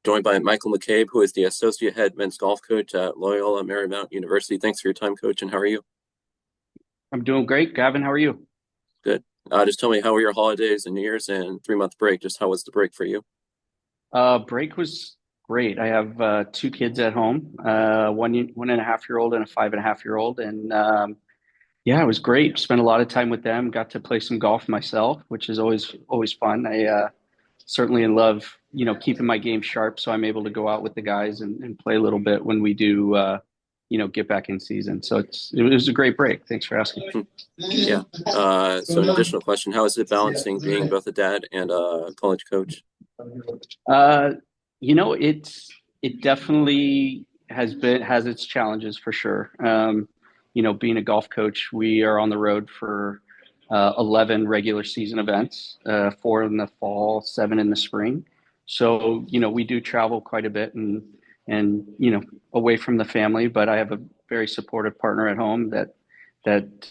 joined by Michael McCabe, who is the Associate Head Men's Golf Coach at Loyola Marymount University. Thanks for your time, Coach, and how are you? I'm doing great. Gavin, how are you? Good. Just tell me, how were your holidays and New Year's and 3 month break? Just how was the break for you? Break was great. I have two kids at home, 1.5 year old and a 5.5 year old. And yeah, it was great. Spent a lot of time with them. Got to play some golf myself, which is always fun. I certainly love, keeping my game sharp. So I'm able to go out with the guys and play a little bit when we do, get back in season. So it was a great break. Thanks for asking. Hmm. Yeah. So an additional question, how is it balancing being both a dad and a college coach? Uh, it definitely has its challenges for sure. Being a golf coach, we are on the road for 11 regular season events, four in the fall, seven in the spring. So, we do travel quite a bit and away from the family, but I have a very supportive partner at home that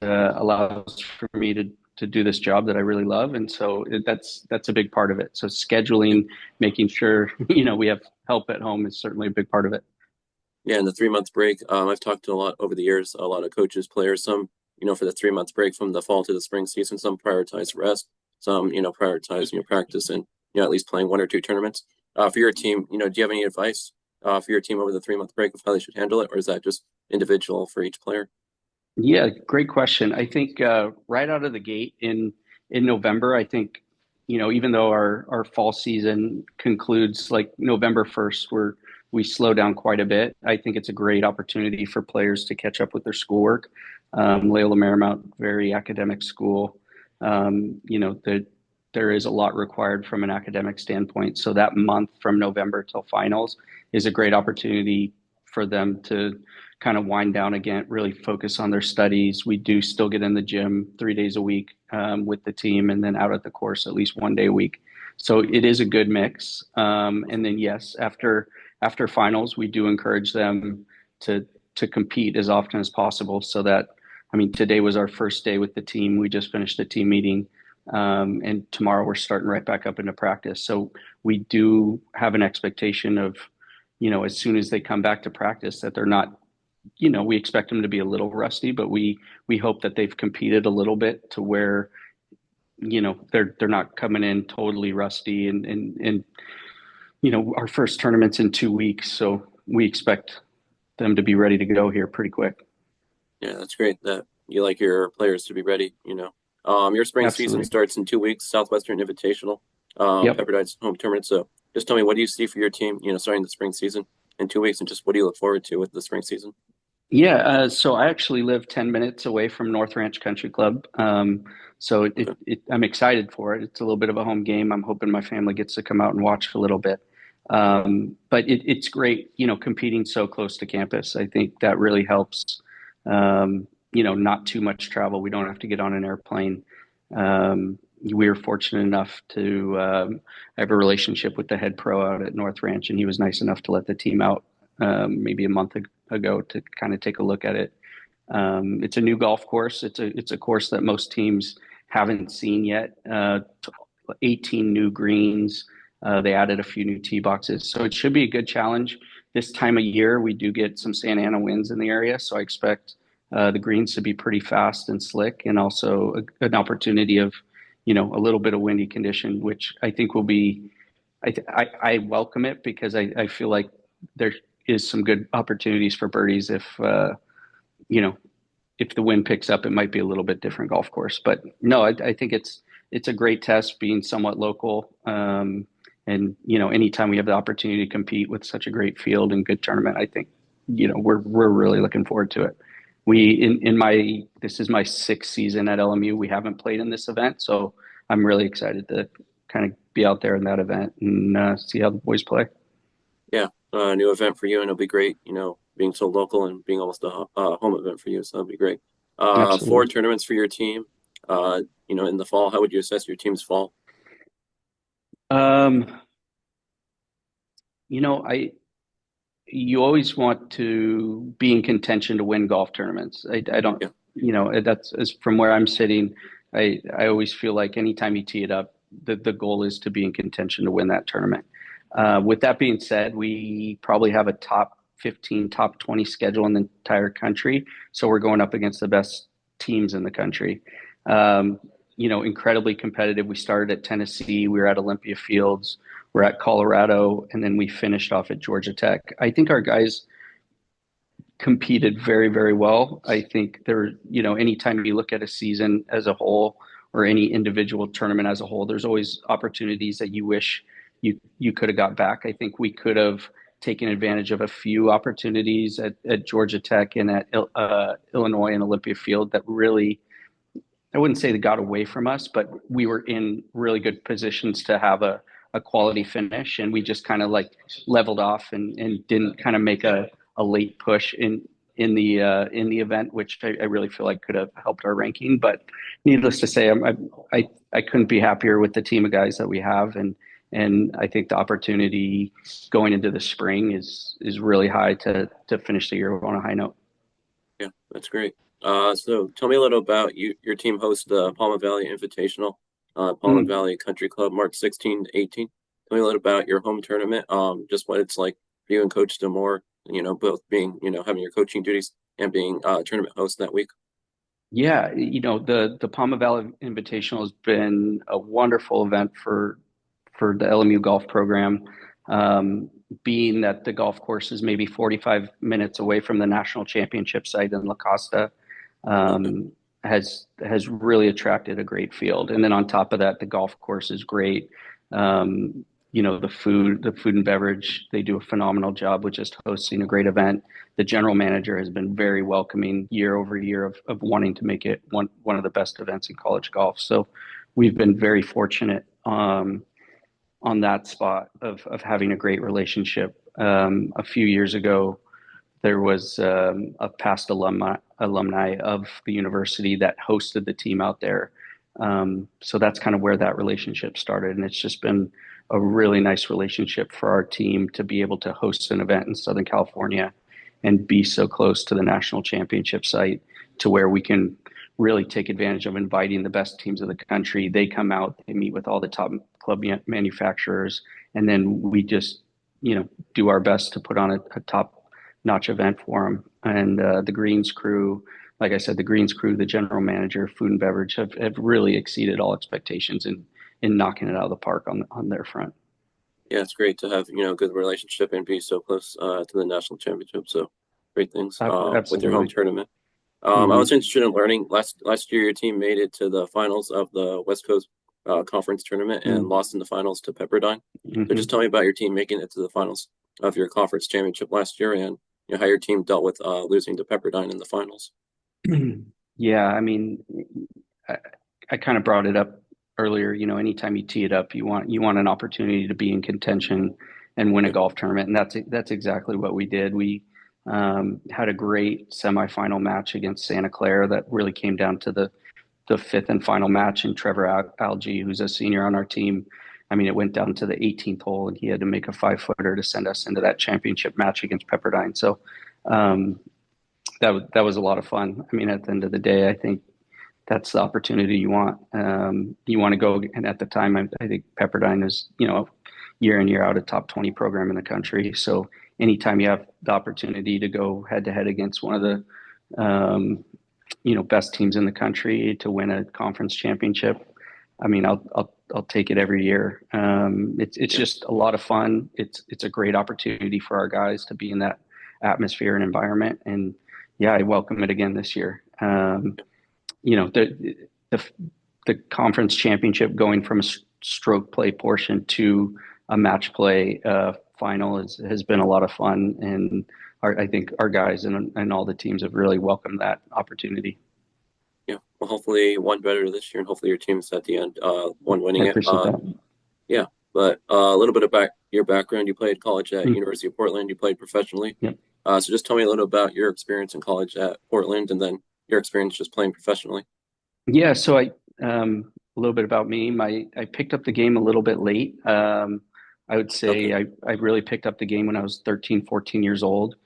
allows for me to do this job that I really love, and so that's a big part of it. So scheduling, making sure we have help at home is certainly a big part of it. Yeah, in the 3 month break, I've talked to a lot over the years, a lot of coaches, players, some, for the 3 month break from the fall to the spring season, some prioritize rest, some, prioritize, practice and, at least playing one or two tournaments. For your team, do you have any advice for your team over the 3 month break of how they should handle it, or is that just individual for each player? Yeah, great question. I think right out of the gate in November, I think even though our fall season concludes like November 1st, where we slow down quite a bit. I think it's a great opportunity for players to catch up with their schoolwork. Loyola Marymount, very academic school. There is a lot required from an academic standpoint. So that month from November till finals is a great opportunity for them to kind of wind down again, really focus on their studies. We do still get in the gym 3 days a week with the team, and then out at the course at least one day a week. So it is a good mix. And then yes, after finals, we do encourage them to compete as often as possible. So that, I mean, today was our first day with the team. We just finished a team meeting, and tomorrow we're starting right back up into practice. So we do have an expectation of, as soon as they come back to practice, that they're not, we expect them to be a little rusty, but we hope that they've competed a little bit to where, they're not coming in totally rusty and our first tournament's in 2 weeks, so we expect them to be ready to go here pretty quick. Yeah, that's great that you like your players to be ready, Your spring season Absolutely. starts in 2 weeks, Southwestern Invitational, Yep. Pepperdine's home tournament. So just tell me, what do you see for your team, starting the spring season in 2 weeks, and just what do you look forward to with the spring season? Yeah, so I actually live 10 minutes away from North Ranch Country Club. So Okay. I'm excited for it. It's a little bit of a home game. I'm hoping my family gets to come out and watch a little bit. But it's great, competing so close to campus. I think that really helps, not too much travel. We don't have to get on an airplane. We were fortunate enough to have a relationship with the head pro out at North Ranch, and he was nice enough to let the team out maybe a month ago to kind of take a look at it. It's a new golf course. It's a course that most teams haven't seen yet. 18 new greens. They added a few new tee boxes, so it should be a good challenge. This time of year, we do get some Santa Ana winds in the area, so I expect the greens to be pretty fast and slick, and also an opportunity of, a little bit of windy condition, which I think will be. I welcome it because I feel like there is some good opportunities for birdies if you know if the wind picks up. It might be a little bit different golf course, but no, I think it's a great test being somewhat local. And anytime we have the opportunity to compete with such a great field and good tournament, I think we're really looking forward to it. We in my This is my sixth season at LMU. We haven't played in this event, so I'm really excited to kind of be out there in that event and see how the boys play. Yeah, new event for you, and it'll be great, being so local and being almost a home event for you. So that'll be great. Four Absolutely. tournaments for your team, in the fall. How would you assess your team's fall? Um, I you always want to be in contention to win golf tournaments. I don't, Yeah. that's as from where I'm sitting. I always feel like anytime you tee it up, the goal is to be in contention to win that tournament. With that being said, we probably have a top 15, top 20 schedule in the entire country. So we're going up against the best teams in the country. Um, Incredibly competitive. We started at Tennessee, we were at Olympia Fields, we're at Colorado, and then we finished off at Georgia Tech. I think our guys competed very, very well. I think anytime you look at a season as a whole or any individual tournament as a whole, there's always opportunities that you wish you could have got back. I think we could have taken advantage of a few opportunities at Georgia Tech and at Illinois and Olympia Field that really, I wouldn't say they got away from us, but we were in really good positions to have a quality finish, and we just kind of like leveled off and didn't kind of make a late push in the event, which I really feel like could have helped our ranking. But needless to say, I couldn't be happier with the team of guys that we have, and I think the opportunity going into the spring is really high to finish the year on a high note. Yeah, that's great. So tell me a little about you. Your team hosts the Palma Valley Invitational, Palma Mm. Valley Country Club, March 16 to 18. Tell me a little about your home tournament. Just what it's like for you and Coach Demore, both being, having your coaching duties and being tournament host that week. Yeah, the Palma Valley Invitational has been a wonderful event for the LMU golf program. Being that the golf course is maybe 45 minutes away from the national championship site in La Costa, Okay. um, has really attracted a great field. And then on top of that, the golf course is great. The food and beverage, they do a phenomenal job with just hosting a great event. The general manager has been very welcoming year over year of wanting to make it one of the best events in college golf. So we've been very fortunate on that spot of having a great relationship. A few years ago, there was a past alumni of the university that hosted the team out there. So that's kind of where that relationship started, and it's just been a really nice relationship for our team to be able to host an event in Southern California and be so close to the national championship site to where we can really take advantage of inviting the best teams of the country. They come out, they meet with all the top club manufacturers, and then we just, do our best to put on a top notch event for them. And the Greens crew, like I said, the Greens crew, the general manager, food and beverage have really exceeded all expectations in knocking it out of the park on their front. Yeah, it's great to have, a good relationship and be so close to the national championship. So great things with your home Absolutely. tournament. I was Mm-hmm. interested in learning. Last year, your team made it to the finals of the West Coast Conference tournament and lost in the finals to Pepperdine. So just Mm-hmm. tell me about your team making it to the finals of your conference championship last year, and how your team dealt with losing to Pepperdine in the finals. Yeah, I mean, I, I kind of brought it up earlier. Anytime you tee it up, you want an opportunity to be in contention and win a Yeah, golf tournament, and that's exactly what we did. We had a great semifinal match against Santa Clara that really came down to the fifth and final match. And Trevor Algie, who's a senior on our team, I mean, it went down to the 18th hole, and he had to make a 5-footer to send us into that championship match against Pepperdine. So um, that was a lot of fun. I mean, at the end of the day, I think that's the opportunity you want. You want to go, and at the time, I think Pepperdine is, year in year out a top 20 program in the country. So anytime you have the opportunity to go head to head against one of the best teams in the country to win a conference championship, I mean, I'll take it every year. It's yeah, just a lot of fun. It's a great opportunity for our guys to be in that atmosphere and environment. And yeah, I welcome it again this year. The the conference championship going from a stroke play portion to a match play final has been a lot of fun, and I think our guys and all the teams have really welcomed that opportunity. yeah. Well, hopefully one better this year, and hopefully your team's at the end, one I winning it. appreciate that. Yeah. But a little bit about your background. You played college at Mm, University of Portland. You played professionally. yep. So just tell me a little about your experience in college at Portland, and then your experience just playing professionally. Yeah, so a little bit about me. I picked up the game a little bit late. I would Okay. say I really picked up the game when I was 13, 14 years old.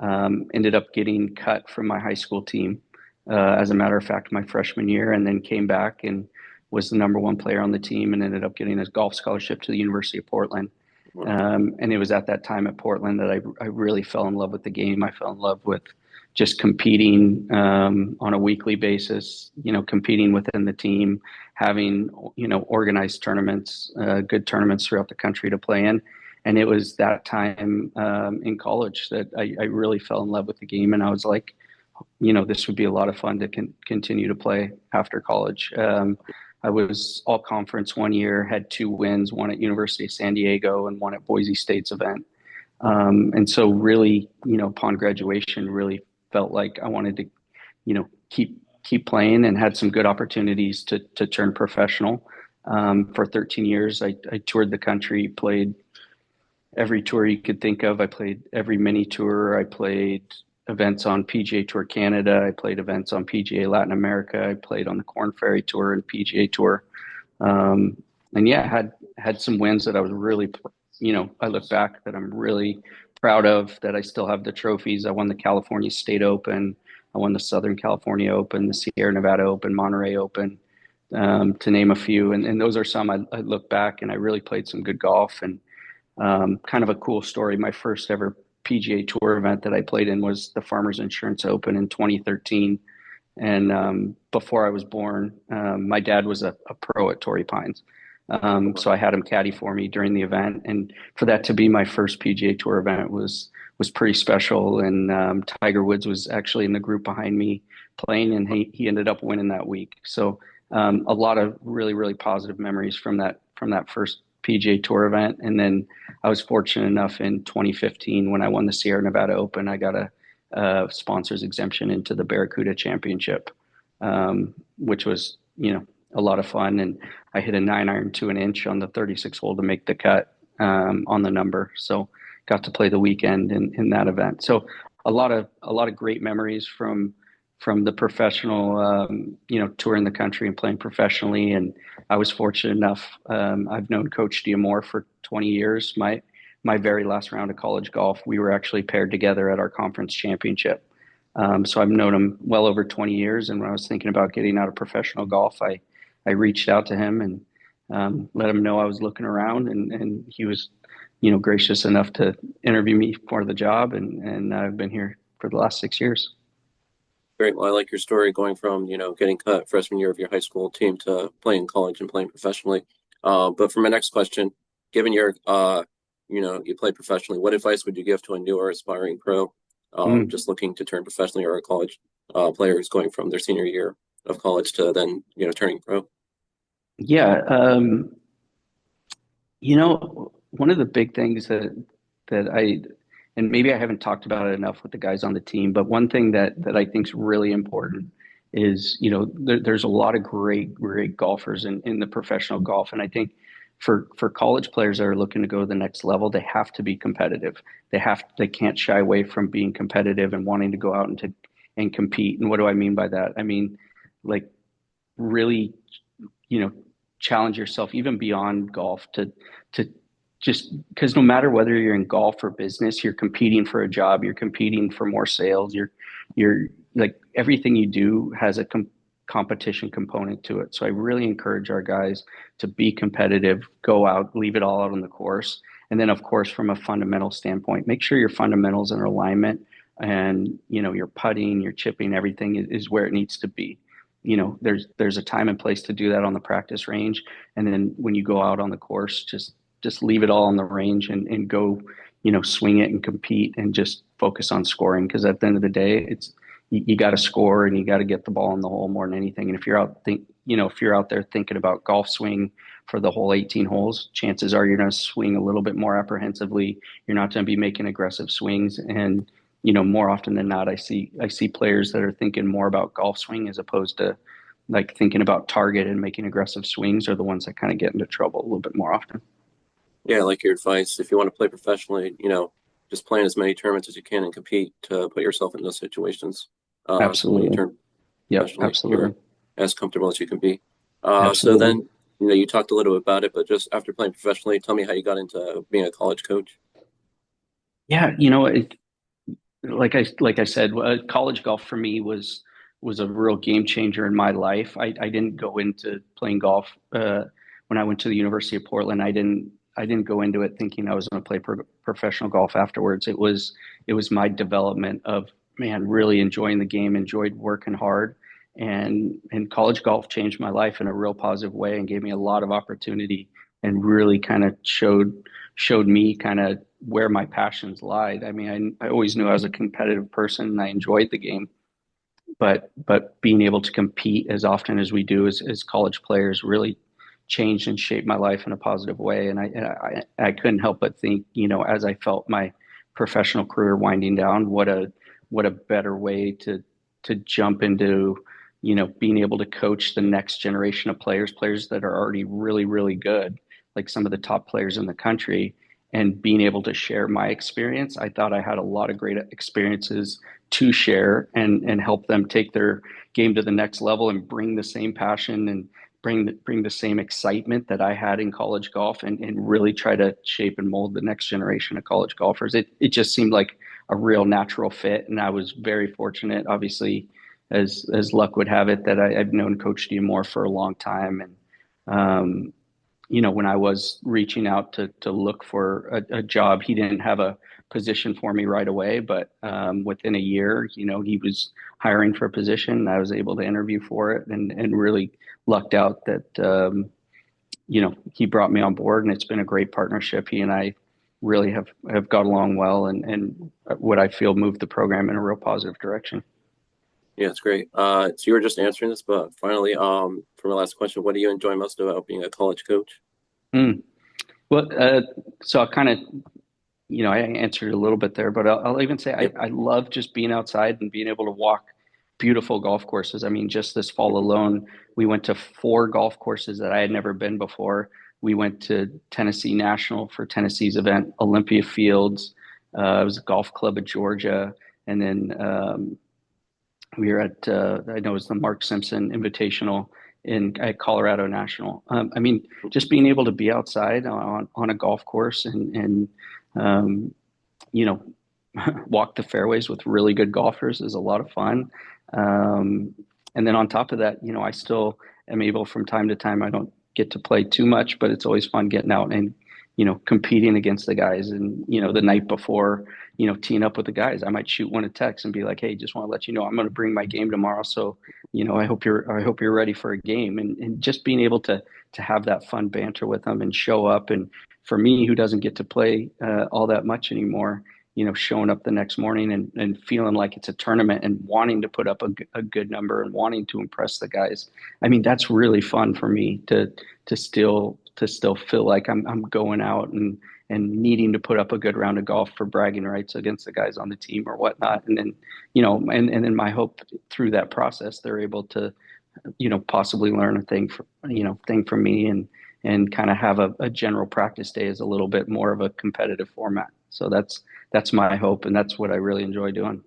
Ended up getting cut from my high school team, as a matter of fact, my freshman year, and then came back and was the number one player on the team and ended up getting a golf scholarship to the University of Portland. Well, And it was at that time at Portland that I really fell in love with the game. I fell in love with just competing on a weekly basis, competing within the team, having, organized tournaments, good tournaments throughout the country to play in. And it was that time in college that I really fell in love with the game. And I was like, this would be a lot of fun to continue to play after college. I was all conference one year, had two wins, one at University of San Diego and one at Boise State's event. And so really, upon graduation, really felt like I wanted to, keep playing and had some good opportunities to turn professional. For 13 years, I toured the country, played every tour you could think of. I played every mini tour. I played events on PGA Tour Canada. I played events on PGA Latin America. I played on the Corn Ferry Tour and PGA Tour. And yeah, had some wins that I was really, I look back that I'm really proud of. That I still have the trophies. I won the California State Open. I won the Southern California Open, the Sierra Nevada Open, Monterey Open, to name a few. And those are some I look back and I really played some good golf. And kind of a cool story. My first ever PGA Tour event that I played in was the Farmers Insurance Open in 2013. And before I was born, my dad was a pro at Torrey Pines. So I had him caddy for me during the event, and for that to be my first PGA Tour event was pretty special. And Tiger Woods was actually in the group behind me playing, and he ended up winning that week. So a lot of really positive memories from that first PGA Tour event. And then I was fortunate enough in 2015 when I won the Sierra Nevada Open, I got a sponsor's exemption into the Barracuda Championship, which was, a lot of fun. And I hit a 9 iron to an inch on the 36 hole to make the cut on the number. So got to play the weekend in that event. So a lot of great memories from the professional, touring the country and playing professionally. And I was fortunate enough. I've known Coach Diamore for 20 years. My very last round of college golf, we were actually paired together at our conference championship. So I've known him well over 20 years. And when I was thinking about getting out of professional golf, I reached out to him and let him know I was looking around, and he was, gracious enough to interview me for the job. And I've been here for the last 6 years. great. Well, I like your story going from, getting cut freshman year of your high school team to playing college and playing professionally. But for my next question, given you play professionally, what advice would you give to a new or aspiring pro, Mm. just looking to turn professionally, or a college player who's going from their senior year of college to then, turning pro? Yeah. One of the big things that and maybe I haven't talked about it enough with the guys on the team, but one thing that I think is really important is, there's a lot of great golfers in the professional golf. And I think for college players that are looking to go to the next level, they have to be competitive. They can't shy away from being competitive and wanting to go out and compete. And what do I mean by that? I mean, like, really, you know, challenge yourself even beyond golf to just because no matter whether you're in golf or business, you're competing for a job, you're competing for more sales, you're like everything you do has a competition component to it. So I really encourage our guys to be competitive, go out, leave it all out on the course. And then of course, from a fundamental standpoint, make sure your fundamentals are in alignment, and your putting, your chipping, everything is where it needs to be. There's a time and place to do that on the practice range, and then when you go out on the course, just leave it all on the range and go, swing it and compete and just focus on scoring. Because at the end of the day, it's you got to score and you got to get the ball in the hole more than anything. And if you're out there thinking about golf swing for the whole 18 holes, chances are you're going to swing a little bit more apprehensively. You're not going to be making aggressive swings. And more often than not, I see players that are thinking more about golf swing as opposed to like thinking about target and making aggressive swings are the ones that kind of get into trouble a little bit more often. Yeah, I like your advice. If you want to play professionally, just play in as many tournaments as you can and compete to put yourself in those situations. So when you Absolutely. turn Yep. professionally, Absolutely. you're as comfortable as you can be. So Absolutely. then, you talked a little bit about it, but just after playing professionally, tell me how you got into being a college coach. Yeah. Like I said, college golf for me was a real game changer in my life. I didn't go into playing golf when I went to the University of Portland. I didn't I didn't go into it thinking I was going to play professional golf afterwards. It was my development of, man, really enjoying the game, enjoyed working hard, and college golf changed my life in a real positive way and gave me a lot of opportunity and really kind of showed me kind of where my passions lied. I mean, I always knew I was a competitive person and I enjoyed the game, but being able to compete as often as we do as college players really changed and shaped my life in a positive way. And I couldn't help but think, as I felt my professional career winding down, what a better way to jump into, being able to coach the next generation of players that are already really, really good, like some of the top players in the country, and being able to share my experience. I thought I had a lot of great experiences to share and help them take their game to the next level and bring the same passion and bring the same excitement that I had in college golf, and really try to shape and mold the next generation of college golfers. It just seemed like a real natural fit, and I was very fortunate, obviously, as luck would have it, that I've known Coach Diamore for a long time. And when I was reaching out to look for a job, he didn't have a position for me right away, but within a year, he was hiring for a position. I was able to interview for it, and really lucked out that he brought me on board, and it's been a great partnership. He and I really have got along well, and what I feel moved the program in a real positive direction. Yeah, it's great. So you were just answering this, but finally, for my last question, what do you enjoy most about being a college coach? Mm. Well, so I kind of, I answered a little bit there, but I'll even say Yep. I love just being outside and being able to walk beautiful golf courses. I mean, just this fall alone, we went to four golf courses that I had never been before. We went to Tennessee National for Tennessee's event, Olympia Fields. It was a golf club of Georgia. And then we were at, I know it was the Mark Simpson Invitational at Colorado National. I mean, just being able to be outside on a golf course and um, you know, walk the fairways with really good golfers is a lot of fun. Um, and then on top of that, I still am able from time to time. I don't get to play too much, but it's always fun getting out and, competing against the guys. And, the night before, teeing up with the guys, I might shoot one a text and be like, "Hey, just want to let you know I'm going to bring my game tomorrow. So, I hope you're ready for a game." And just being able to have that fun banter with them and show up. And for me, who doesn't get to play all that much anymore, showing up the next morning and feeling like it's a tournament and wanting to put up a good number and wanting to impress the guys. I mean, that's really fun for me to still feel like I'm going out and needing to put up a good round of golf for bragging rights against the guys on the team or whatnot. And then, and then my hope through that process, they're able to, possibly learn a thing from me, and kind of have a general practice day as a little bit more of a competitive format. So that's my hope, and that's what I really enjoy doing.